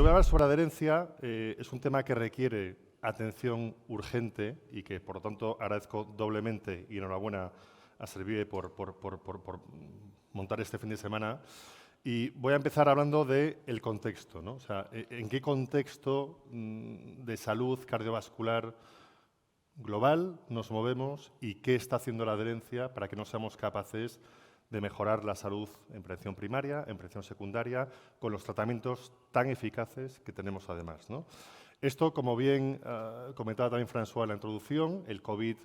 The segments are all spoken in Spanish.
voy a hablar sobre adherencia. Es un tema que requiere atención urgente y que, por lo tanto, agradezco doblemente y enhorabuena a Servie por montar este fin de semana. Y voy a empezar hablando del contexto, ¿no? O sea, ¿en qué contexto de salud cardiovascular global nos movemos y qué está haciendo la adherencia para que no seamos capaces de mejorar la salud en prevención primaria, en prevención secundaria, con los tratamientos tan eficaces que tenemos además, ¿no? Esto, como bien comentaba también François en la introducción, el COVID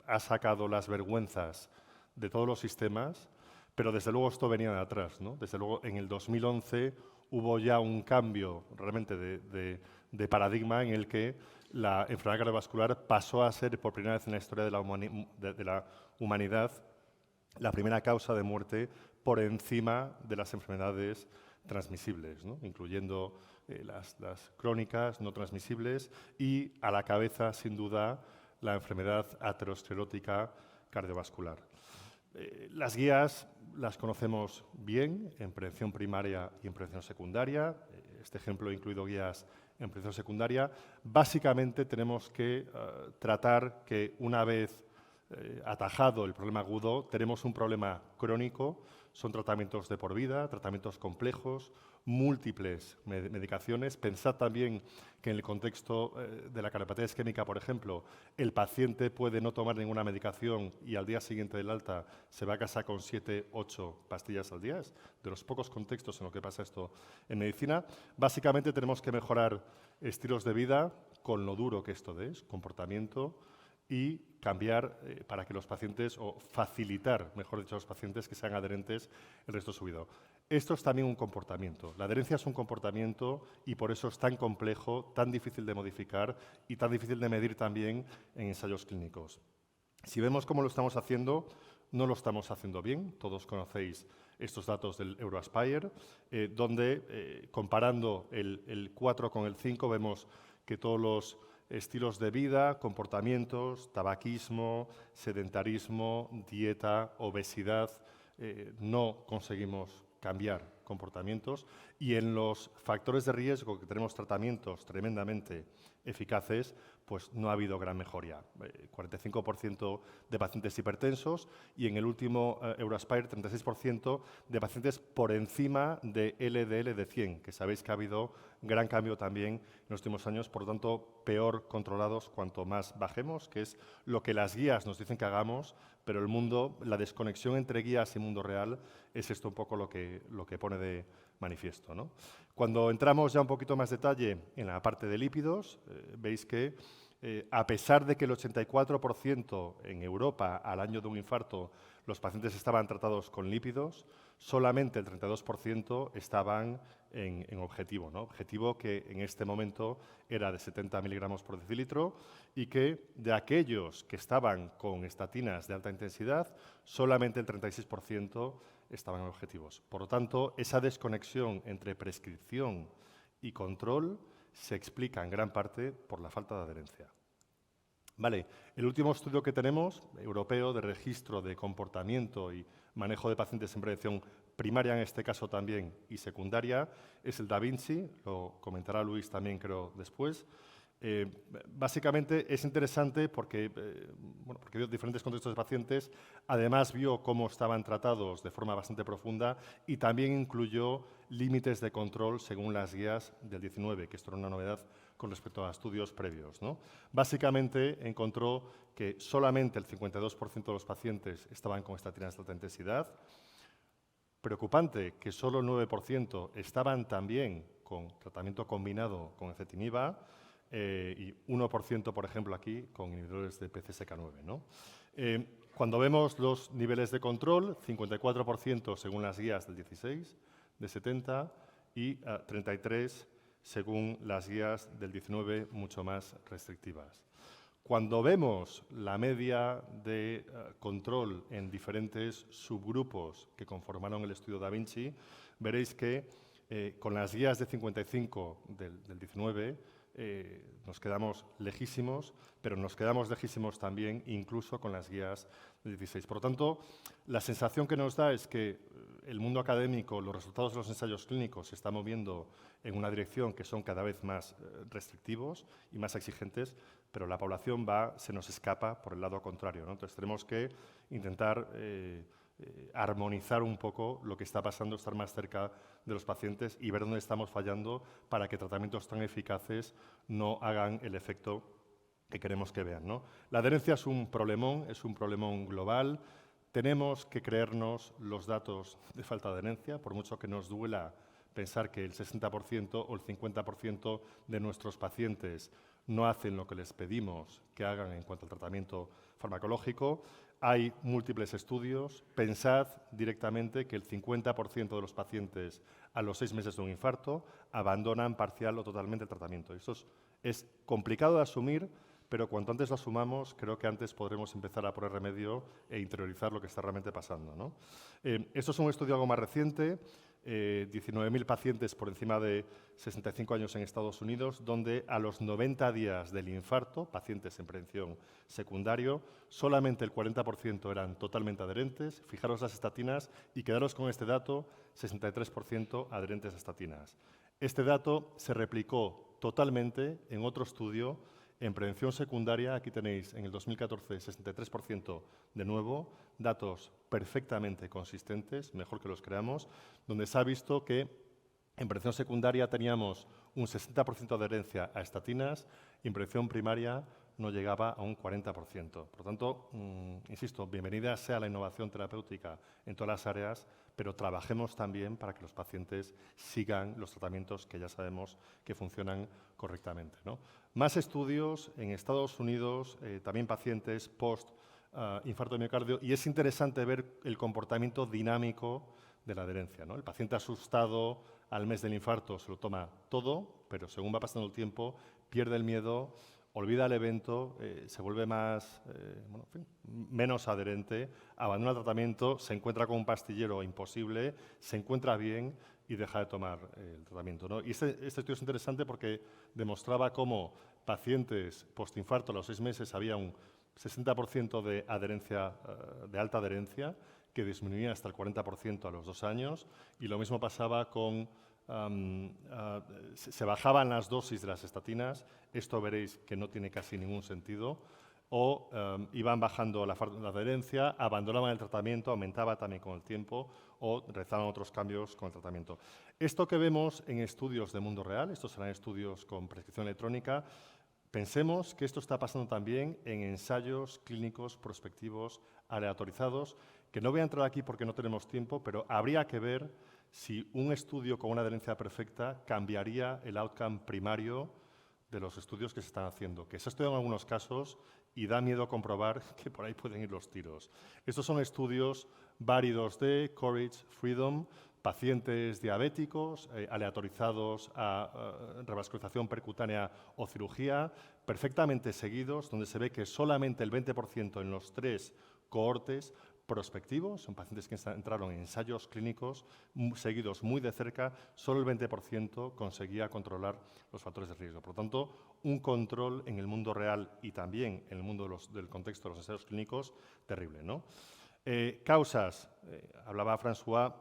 ha sacado las vergüenzas de todos los sistemas, pero desde luego esto venía de atrás, ¿no? Desde luego en el 2011 hubo ya un cambio realmente de paradigma en el que la enfermedad cardiovascular pasó a ser por primera vez en la historia de la humanidad la primera causa de muerte por encima de las enfermedades transmisibles, ¿no? Incluyendo las crónicas no transmisibles y a la cabeza, sin duda, la enfermedad aterosclerótica cardiovascular. Las guías las conocemos bien en prevención primaria y en prevención secundaria. Este ejemplo ha incluido guías en prevención secundaria. Básicamente tenemos que tratar que una vez atajado el problema agudo, tenemos un problema crónico, son tratamientos de por vida, tratamientos complejos, múltiples medicaciones. Pensad también que en el contexto de la cardiopatía isquémica, por ejemplo, el paciente puede no tomar ninguna medicación y al día siguiente del alta se va a casa con 7, 8 pastillas al día. Es de los pocos contextos en los que pasa esto en medicina. Básicamente tenemos que mejorar estilos de vida con lo duro que esto es, comportamiento, y cambiar para que los pacientes, o facilitar, mejor dicho, a los pacientes que sean adherentes el resto de su vida. Esto es también un comportamiento. La adherencia es un comportamiento y por eso es tan complejo, tan difícil de modificar y tan difícil de medir también en ensayos clínicos. Si vemos cómo lo estamos haciendo, no lo estamos haciendo bien. Todos conocéis estos datos del Euroaspire, donde comparando el 4 con el 5 vemos que todos los estilos de vida, comportamientos, tabaquismo, sedentarismo, dieta, obesidad, no conseguimos cambiar comportamientos y en los factores de riesgo que tenemos tratamientos tremendamente eficaces, pues no ha habido gran mejoría. 45% de pacientes hipertensos y en el último Euroaspire 36% de pacientes por encima de LDL de 100, que sabéis que ha habido gran cambio también en los últimos años, por lo tanto, peor controlados cuanto más bajemos, que es lo que las guías nos dicen que hagamos, pero el mundo, la desconexión entre guías y mundo real es esto un poco lo que pone de manifiesto, ¿no? Cuando entramos ya un poquito más detalle en la parte de lípidos, veis que a pesar de que el 84% en Europa al año de un infarto los pacientes estaban tratados con lípidos, solamente el 32% estaban en objetivo, ¿no? Objetivo que en este momento era de 70 miligramos por decilitro y que de aquellos que estaban con estatinas de alta intensidad, solamente el 36% estaban en objetivos. Por lo tanto, esa desconexión entre prescripción y control se explica en gran parte por la falta de adherencia. Vale, el último estudio que tenemos, europeo, de registro de comportamiento y manejo de pacientes en prevención primaria, en este caso también, y secundaria, es el Da Vinci, lo comentará Luis también creo después. Básicamente es interesante porque vio diferentes contextos de pacientes, además vio cómo estaban tratados de forma bastante profunda y también incluyó límites de control según las guías del 19, que esto era una novedad con respecto a estudios previos, ¿no? Básicamente encontró que solamente el 52% de los pacientes estaban con estatinas de alta intensidad. Preocupante que solo el 9% estaban también con tratamiento combinado con ezetimiba y 1%, por ejemplo, aquí con inhibidores de PCSK9, ¿no? Cuando vemos los niveles de control, 54% según las guías del 16, de 70 y 33% según las guías del 19, mucho más restrictivas. Cuando vemos la media de control en diferentes subgrupos que conformaron el estudio Da Vinci, veréis que con las guías de 55 del 19 nos quedamos lejísimos, pero nos quedamos lejísimos también incluso con las guías de 16. Por lo tanto, la sensación que nos da es que el mundo académico, los resultados de los ensayos clínicos se están moviendo en una dirección que son cada vez más restrictivos y más exigentes, pero la población se nos escapa por el lado contrario, ¿no? Entonces tenemos que intentar armonizar un poco lo que está pasando, estar más cerca de los pacientes y ver dónde estamos fallando para que tratamientos tan eficaces no hagan el efecto que queremos que vean, ¿no? La adherencia es un problemón global. Tenemos que creernos los datos de falta de adherencia, por mucho que nos duela pensar que el 60% o el 50% de nuestros pacientes no hacen lo que les pedimos que hagan en cuanto al tratamiento farmacológico. Hay múltiples estudios. Pensad directamente que el 50% de los pacientes a los 6 meses de un infarto abandonan parcial o totalmente el tratamiento. Esto es complicado de asumir, pero cuanto antes lo asumamos, creo que antes podremos empezar a poner remedio e interiorizar lo que está realmente pasando, ¿no? Esto es un estudio algo más reciente, 19.000 pacientes por encima de 65 años en Estados Unidos, donde a los 90 días del infarto, pacientes en prevención secundario, solamente el 40% eran totalmente adherentes. Fijaros las estatinas y quedaros con este dato, 63% adherentes a estatinas. Este dato se replicó totalmente en otro estudio en prevención secundaria. Aquí tenéis en el 2014 63% de nuevo, datos perfectamente consistentes, mejor que los creamos, donde se ha visto que en prevención secundaria teníamos un 60% de adherencia a estatinas y en prevención primaria no llegaba a un 40%. Por lo tanto, insisto, bienvenida sea la innovación terapéutica en todas las áreas, pero trabajemos también para que los pacientes sigan los tratamientos que ya sabemos que funcionan correctamente, ¿no? Más estudios en Estados Unidos, también pacientes post-infarto de miocardio, y es interesante ver el comportamiento dinámico de la adherencia, ¿no? El paciente asustado al mes del infarto se lo toma todo, pero según va pasando el tiempo, pierde el miedo, olvida el evento, se vuelve menos adherente, abandona el tratamiento, se encuentra con un pastillero imposible, se encuentra bien y deja de tomar el tratamiento, ¿no? Y este estudio es interesante porque demostraba cómo pacientes postinfarto a los 6 meses había un 60% de adherencia, de alta adherencia, que disminuía hasta el 40% a los 2 años, y lo mismo pasaba con se bajaban las dosis de las estatinas. Esto veréis que no tiene casi ningún sentido. O iban bajando la adherencia, abandonaban el tratamiento, aumentaba también con el tiempo, o realizaban otros cambios con el tratamiento. Esto que vemos en estudios de mundo real, estos serán estudios con prescripción electrónica, pensemos que esto está pasando también en ensayos clínicos prospectivos aleatorizados, que no voy a entrar aquí porque no tenemos tiempo, pero habría que ver si un estudio con una adherencia perfecta cambiaría el outcome primario de los estudios que se están haciendo, que se ha estudiado en algunos casos y da miedo comprobar que por ahí pueden ir los tiros. Estos son estudios válidos de Courage, Freedom, pacientes diabéticos, aleatorizados a revascularización percutánea o cirugía, perfectamente seguidos, donde se ve que solamente el 20% en los 3 cohortes prospectivos, son pacientes que entraron en ensayos clínicos seguidos muy de cerca, solo el 20% conseguía controlar los factores de riesgo. Por lo tanto, un control en el mundo real y también en el mundo del contexto de los ensayos clínicos terrible, ¿no? Causas, hablaba François,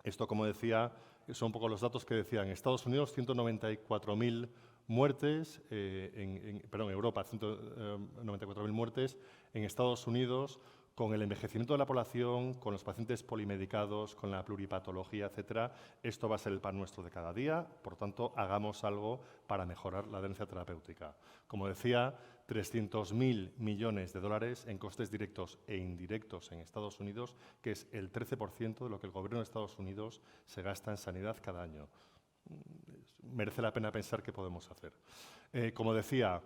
esto, como decía, son un poco los datos que decía. En Estados Unidos, 194.000 muertes, en Europa, 194.000 muertes, en Estados Unidos, con el envejecimiento de la población, con los pacientes polimedicados, con la pluripatología, etcétera, esto va a ser el pan nuestro de cada día. Por tanto, hagamos algo para mejorar la adherencia terapéutica. Como decía, 300.000 millones de dólares en costes directos e indirectos en Estados Unidos, que es el 13% de lo que el gobierno de Estados Unidos se gasta en sanidad cada año. Merece la pena pensar qué podemos hacer. Como decía,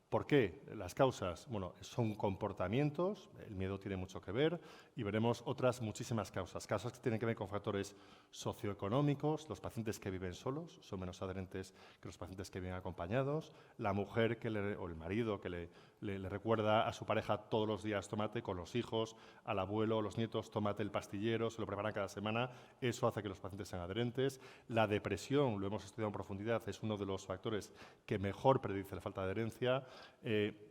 ¿Por qué? Las causas, bueno, son comportamientos, el miedo tiene mucho que ver y veremos otras muchísimas causas. Causas que tienen que ver con factores socioeconómicos, los pacientes que viven solos son menos adherentes que los pacientes que viven acompañados, la mujer o el marido que le recuerda a su pareja todos los días tómate, con los hijos, al abuelo, los nietos, tómate el pastillero, se lo preparan cada semana, eso hace que los pacientes sean adherentes. La depresión, lo hemos estudiado en profundidad, es uno de los factores que mejor predice la falta de adherencia.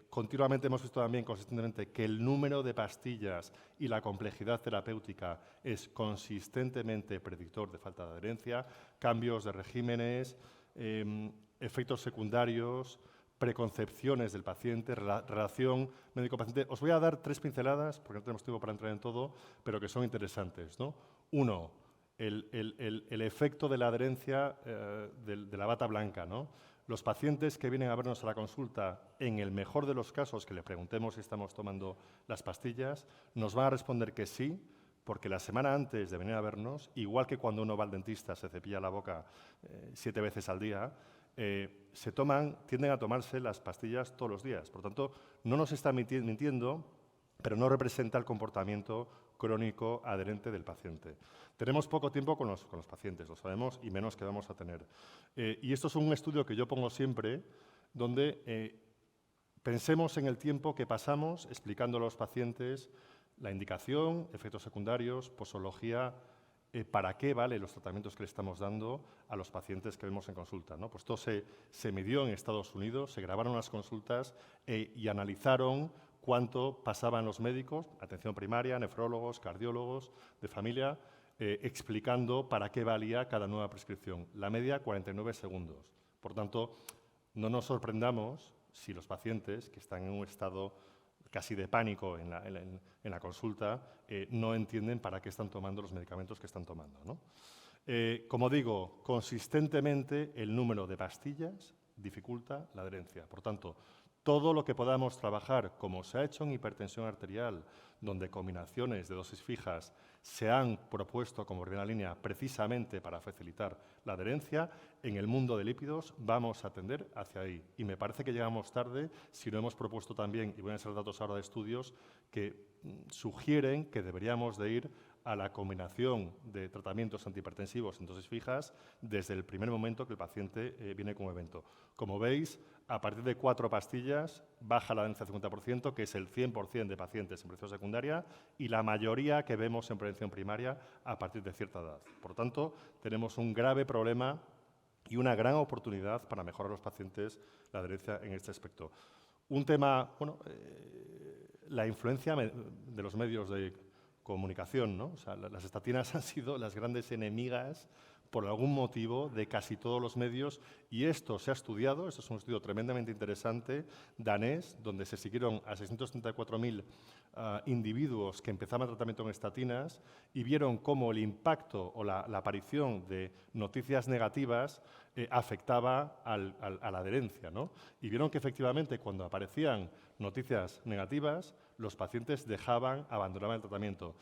Continuamente hemos visto también consistentemente que el número de pastillas y la complejidad terapéutica es consistentemente predictor de falta de adherencia, cambios de regímenes, efectos secundarios, preconcepciones del paciente, relación médico-paciente. Os voy a dar 3 pinceladas, porque no tenemos tiempo para entrar en todo, pero que son interesantes, ¿no? Uno, el efecto de la adherencia de la bata blanca, ¿no? Los pacientes que vienen a vernos a la consulta, en el mejor de los casos, que le preguntemos si estamos tomando las pastillas, nos van a responder que sí, porque la semana antes de venir a vernos, igual que cuando uno va al dentista, se cepilla la boca 7 veces al día, tienden a tomarse las pastillas todos los días. Por tanto, no nos está mintiendo, pero no representa el comportamiento crónico adherente del paciente. Tenemos poco tiempo con los pacientes, lo sabemos, y menos que vamos a tener. Y esto es un estudio que yo pongo siempre, donde pensemos en el tiempo que pasamos explicando a los pacientes la indicación, efectos secundarios, posología, para qué valen los tratamientos que le estamos dando a los pacientes que vemos en consulta, ¿no? Pues esto se midió en Estados Unidos, se grabaron las consultas y analizaron cuánto pasaban los médicos, atención primaria, nefrólogos, cardiólogos, de familia, explicando para qué valía cada nueva prescripción. La media, 49 segundos. Por tanto, no nos sorprendamos si los pacientes que están en un estado casi de pánico en la consulta no entienden para qué están tomando los medicamentos que están tomando, ¿no? Como digo, consistentemente el número de pastillas dificulta la adherencia. Por tanto, todo lo que podamos trabajar, como se ha hecho en hipertensión arterial, donde combinaciones de dosis fijas se han propuesto como primera línea precisamente para facilitar la adherencia, en el mundo de lípidos vamos a tender hacia ahí. Y me parece que llegamos tarde si no hemos propuesto también, y voy a ser datos ahora de estudios, que sugieren que deberíamos de ir a la combinación de tratamientos antihipertensivos en dosis fijas desde el primer momento que el paciente viene con un evento. Como veis, a partir de 4 pastillas baja la adherencia al 50%, que es el 100% de pacientes en prevención secundaria, y la mayoría que vemos en prevención primaria a partir de cierta edad. Por tanto, tenemos un grave problema y una gran oportunidad para mejorar a los pacientes la adherencia en este aspecto. Un tema, bueno, la influencia de los medios de comunicación, ¿no? O sea, las estatinas han sido las grandes enemigas por algún motivo de casi todos los medios, y esto se ha estudiado, esto es un estudio tremendamente interesante, danés, donde se siguieron a 634.000 individuos que empezaban tratamiento con estatinas y vieron cómo el impacto o la aparición de noticias negativas afectaba a la adherencia, ¿no? Y vieron que efectivamente cuando aparecían noticias negativas, los pacientes abandonaban el tratamiento.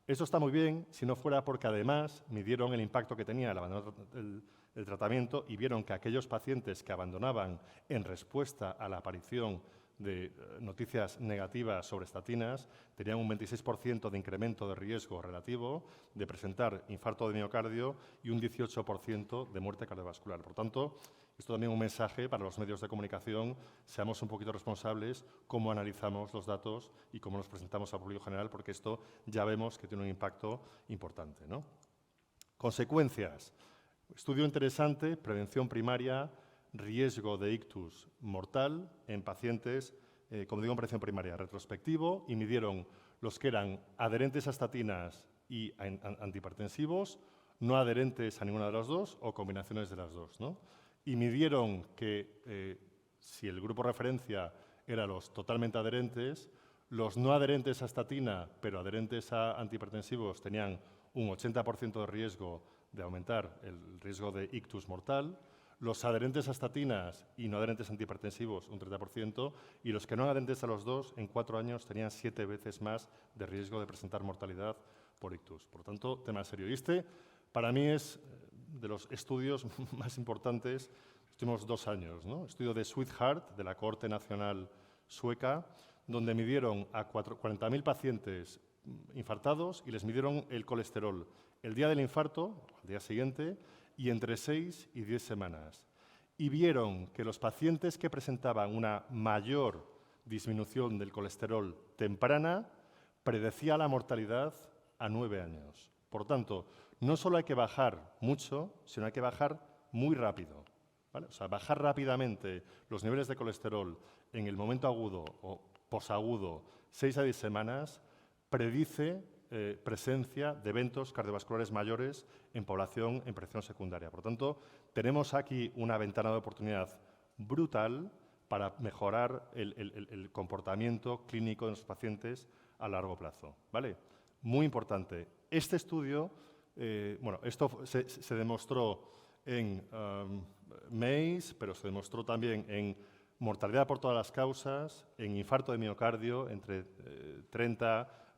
Eso está muy bien si no fuera porque además midieron el impacto que tenía el abandono del tratamiento y vieron que aquellos pacientes que abandonaban en respuesta a la aparición de noticias negativas sobre estatinas tenían un 26% de incremento de riesgo relativo de presentar infarto de miocardio y un 18% de muerte cardiovascular. Por tanto, esto también es un mensaje para los medios de comunicación, seamos un poquito responsables cómo analizamos los datos y cómo los presentamos al público general, porque esto ya vemos que tiene un impacto importante, ¿no? Consecuencias. Estudio interesante, prevención primaria, riesgo de ictus mortal en pacientes, como digo, en prevención primaria, retrospectivo, y midieron los que eran adherentes a estatinas y antihipertensivos, no adherentes a ninguna de las dos o combinaciones de las dos, ¿no? Y midieron que si el grupo referencia era los totalmente adherentes, los no adherentes a estatina, pero adherentes a antihipertensivos, tenían un 80% de riesgo de aumentar el riesgo de ictus mortal, los adherentes a estatinas y no adherentes a antihipertensivos un 30%, y los que no adherentes a los dos en 4 años tenían 7 veces más de riesgo de presentar mortalidad por ictus. Por tanto, tema serio. Y este, para mí, es de los estudios más importantes, últimos 2 años, ¿no? Estudio de Sweetheart, de la Cohorte Nacional Sueca, donde midieron a 40.000 pacientes infartados y les midieron el colesterol el día del infarto, al día siguiente, y entre 6 y 10 semanas. Y vieron que los pacientes que presentaban una mayor disminución del colesterol temprana predecía la mortalidad a 9 años. Por tanto, no solo hay que bajar mucho, sino hay que bajar muy rápido, ¿vale? O sea, bajar rápidamente los niveles de colesterol en el momento agudo o posagudo, 6 a 10 semanas, predice presencia de eventos cardiovasculares mayores en población en prevención secundaria. Por tanto, tenemos aquí una ventana de oportunidad brutal para mejorar el comportamiento clínico de nuestros pacientes a largo plazo, ¿vale? Muy importante. Este estudio, bueno, esto se demostró en MACE, pero se demostró también en mortalidad por todas las causas, en infarto de miocardio, entre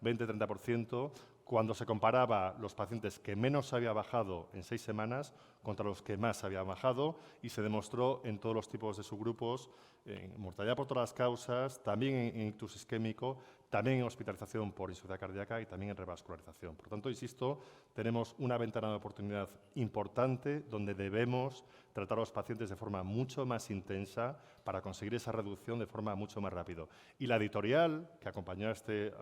20-30%, cuando se comparaba los pacientes que menos había bajado en 6 semanas contra los que más había bajado, y se demostró en todos los tipos de subgrupos, en mortalidad por todas las causas, también en ictus isquémico, también en hospitalización por insuficiencia cardíaca y también en revascularización. Por tanto, insisto, tenemos una ventana de oportunidad importante donde debemos tratar a los pacientes de forma mucho más intensa para conseguir esa reducción de forma mucho más rápida. Y la editorial que acompañó a este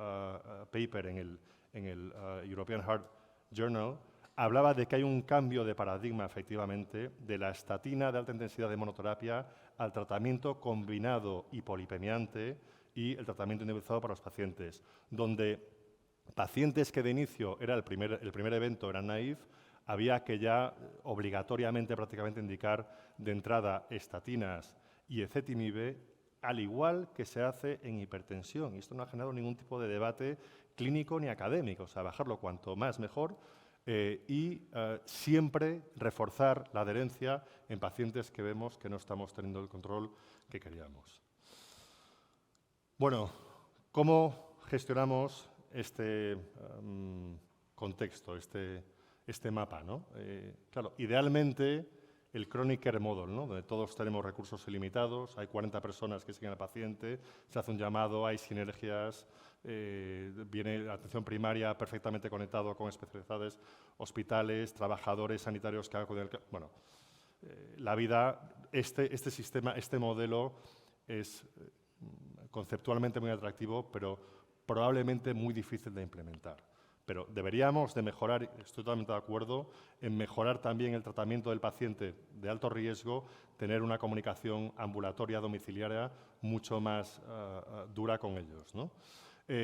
paper en el European Heart Journal hablaba de que hay un cambio de paradigma, efectivamente, de la estatina de alta intensidad de monoterapia al tratamiento combinado hipolipemiante y el tratamiento individualizado para los pacientes, donde pacientes que de inicio era el primer evento eran naïf, había que ya obligatoriamente prácticamente indicar de entrada estatinas y ezetimibe, al igual que se hace en hipertensión. Y esto no ha generado ningún tipo de debate clínico ni académico, o sea, bajarlo cuanto más mejor y siempre reforzar la adherencia en pacientes que vemos que no estamos teniendo el control que queríamos. Bueno, ¿cómo gestionamos este contexto, este mapa, ¿no? Claro, idealmente el Chronic Care Model, ¿no? Donde todos tenemos recursos ilimitados, hay 40 personas que siguen al paciente, se hace un llamado, hay sinergias, viene la atención primaria perfectamente conectado con especialidades, hospitales, trabajadores sanitarios que hagan con el... Bueno, la vida, este sistema, este modelo es conceptualmente muy atractivo, pero probablemente muy difícil de implementar. Pero deberíamos de mejorar, estoy totalmente de acuerdo, en mejorar también el tratamiento del paciente de alto riesgo, tener una comunicación ambulatoria, domiciliaria, mucho más dura con ellos, ¿no?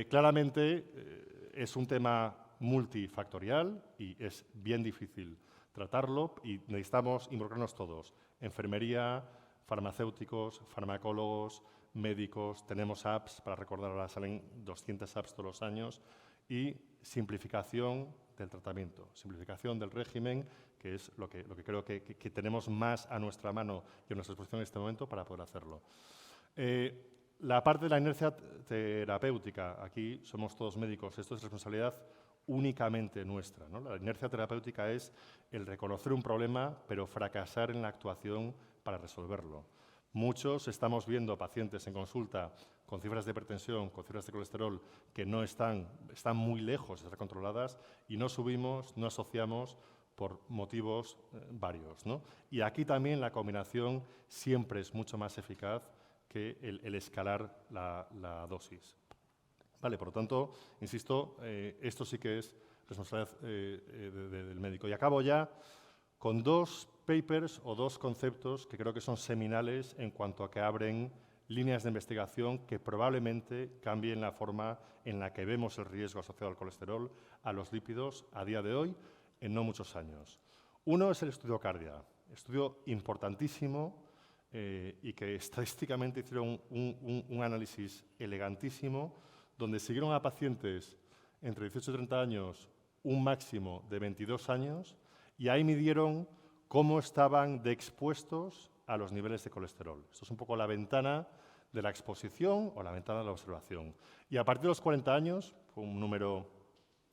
Claramente es un tema multifactorial y es bien difícil tratarlo y necesitamos involucrarnos todos. Enfermería, farmacéuticos, farmacólogos, médicos, tenemos apps, para recordar, ahora salen 200 apps todos los años, y simplificación del tratamiento, simplificación del régimen, que es lo que creo que tenemos más a nuestra mano y a nuestra disposición en este momento para poder hacerlo. La parte de la inercia terapéutica, aquí somos todos médicos, esto es responsabilidad únicamente nuestra, ¿no? La inercia terapéutica es el reconocer un problema, pero fracasar en la actuación para resolverlo. Muchos estamos viendo pacientes en consulta con cifras de hipertensión, con cifras de colesterol que no están muy lejos de estar controladas y no subimos, no asociamos por motivos varios, ¿no? Y aquí también la combinación siempre es mucho más eficaz que el escalar la dosis. Vale, por lo tanto, insisto, esto sí que es responsabilidad del médico. Y acabo ya con 2 papers o 2 conceptos que creo que son seminales en cuanto a que abren líneas de investigación que probablemente cambien la forma en la que vemos el riesgo asociado al colesterol, a los lípidos, a día de hoy, en no muchos años. Uno es el estudio Cardia, estudio importantísimo y que estadísticamente hicieron un análisis elegantísimo, donde siguieron a pacientes entre 18 y 30 años un máximo de 22 años y ahí midieron cómo estaban de expuestos a los niveles de colesterol. Esto es un poco la ventana de la exposición o la ventana de la observación. Y a partir de los 40 años, fue un número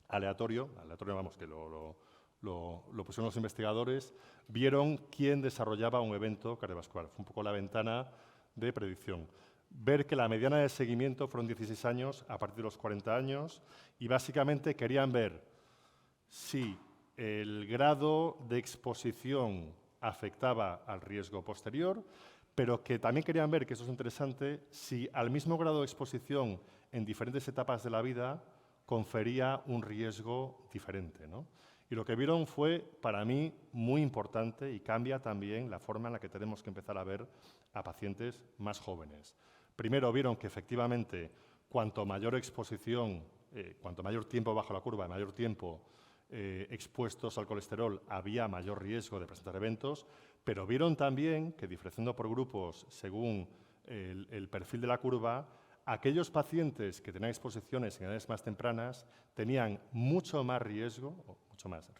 aleatorio vamos, que lo lo pusieron los investigadores, vieron quién desarrollaba un evento cardiovascular. Fue un poco la ventana de predicción. Ver que la mediana de seguimiento fueron 16 años a partir de los 40 años y básicamente querían ver si el grado de exposición afectaba al riesgo posterior, pero que también querían ver, que eso es interesante, si al mismo grado de exposición en diferentes etapas de la vida confería un riesgo diferente, ¿no? Y lo que vieron fue, para mí, muy importante y cambia también la forma en la que tenemos que empezar a ver a pacientes más jóvenes. Primero vieron que efectivamente cuanto mayor exposición, cuanto mayor tiempo bajo la curva, mayor tiempo expuestos al colesterol, había mayor riesgo de presentar eventos, pero vieron también que, diferenciando por grupos según el perfil de la curva, aquellos pacientes que tenían exposiciones en edades más tempranas tenían mucho más riesgo, o mucho más,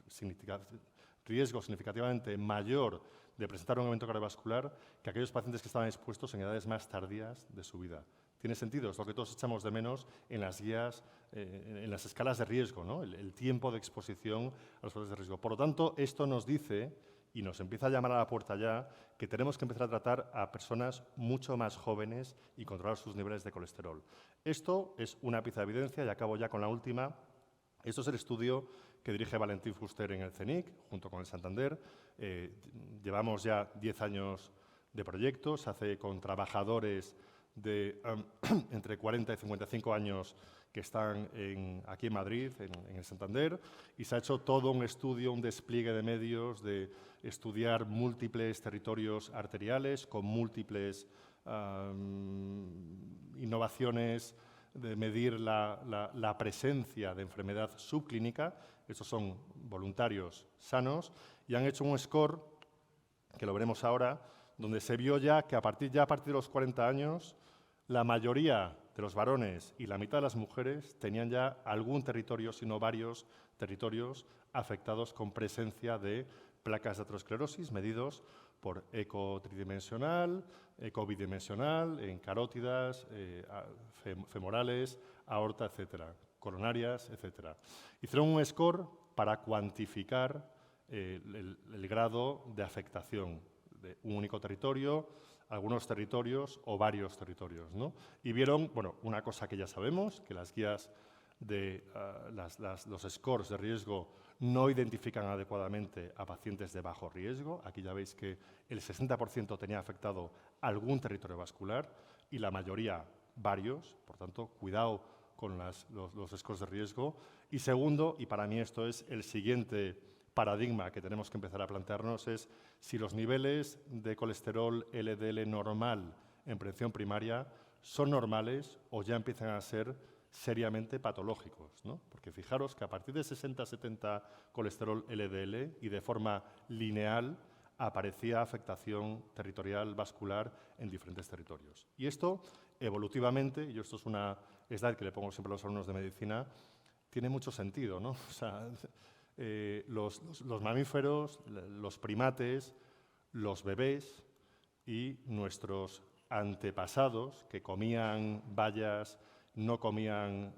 riesgo significativamente mayor de presentar un evento cardiovascular que aquellos pacientes que estaban expuestos en edades más tardías de su vida. Tiene sentido, es lo que todos echamos de menos en las guías, en las escalas de riesgo, ¿no? El tiempo de exposición a los factores de riesgo. Por lo tanto, esto nos dice y nos empieza a llamar a la puerta ya que tenemos que empezar a tratar a personas mucho más jóvenes y controlar sus niveles de colesterol. Esto es una pieza de evidencia y acabo ya con la última. Esto es el estudio que dirige Valentín Fuster en el CENIC, junto con el Santander. Llevamos ya 10 años de proyecto, se hace con trabajadores de entre 40 y 55 años que están aquí en Madrid, en el Santander, y se ha hecho todo un estudio, un despliegue de medios, de estudiar múltiples territorios arteriales con múltiples innovaciones, de medir la presencia de enfermedad subclínica. Estos son voluntarios sanos y han hecho un score, que lo veremos ahora, donde se vio ya que a partir de los 40 años la mayoría de los varones y la mitad de las mujeres tenían ya algún territorio, si no varios territorios, afectados con presencia de placas de aterosclerosis medidos por eco tridimensional, eco bidimensional, en carótidas, femorales, aorta, etcétera, coronarias, etcétera. Hicieron un score para cuantificar el grado de afectación de un único territorio, algunos territorios o varios territorios, ¿no? Y vieron, bueno, una cosa que ya sabemos, que las guías de los scores de riesgo no identifican adecuadamente a pacientes de bajo riesgo. Aquí ya veis que el 60% tenía afectado algún territorio vascular y la mayoría varios. Por tanto, cuidado con los scores de riesgo. Y segundo, y para mí esto es el siguiente paradigma que tenemos que empezar a plantearnos, es si los niveles de colesterol LDL normal en prevención primaria son normales o ya empiezan a ser seriamente patológicos, ¿no? Porque fijaros que a partir de 60-70 colesterol LDL y de forma lineal aparecía afectación territorial vascular en diferentes territorios. Y esto, evolutivamente, y esto es una slide que le pongo siempre a los alumnos de medicina, tiene mucho sentido, ¿no? O sea, los mamíferos, los primates, los bebés y nuestros antepasados que comían bayas, no comían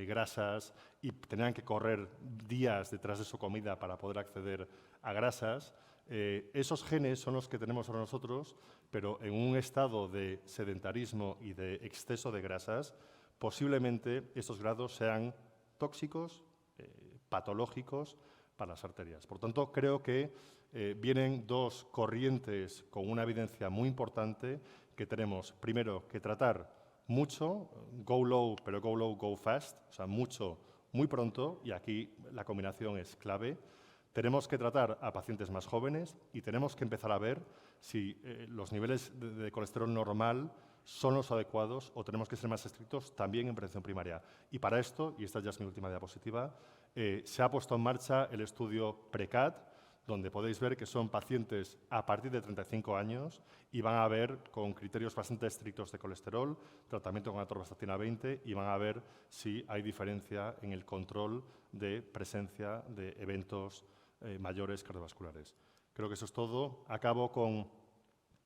grasas y tenían que correr días detrás de su comida para poder acceder a grasas, esos genes son los que tenemos ahora nosotros, pero en un estado de sedentarismo y de exceso de grasas, posiblemente estos grados sean tóxicos, patológicos para las arterias. Por tanto, creo que vienen dos corrientes con una evidencia muy importante que tenemos, primero, que tratar mucho, go low, pero go low, go fast, o sea, mucho, muy pronto, y aquí la combinación es clave. Tenemos que tratar a pacientes más jóvenes y tenemos que empezar a ver si los niveles de colesterol normal son los adecuados o tenemos que ser más estrictos también en prevención primaria. Y para esto, y esta ya es mi última diapositiva, se ha puesto en marcha el estudio PRECAT, donde podéis ver que son pacientes a partir de 35 años y van a ver con criterios bastante estrictos de colesterol, tratamiento con atorvastatina 20 y van a ver si hay diferencia en el control de presencia de eventos mayores cardiovasculares. Creo que eso es todo. Acabo con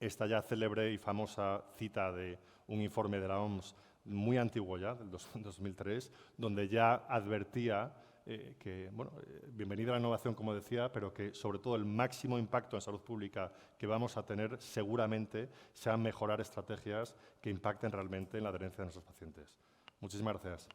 esta ya célebre y famosa cita de un informe de la OMS muy antiguo ya, del 2003, donde ya advertía bienvenida la innovación, como decía, pero que sobre todo el máximo impacto en salud pública que vamos a tener seguramente sea mejorar estrategias que impacten realmente en la adherencia de nuestros pacientes. Muchísimas gracias.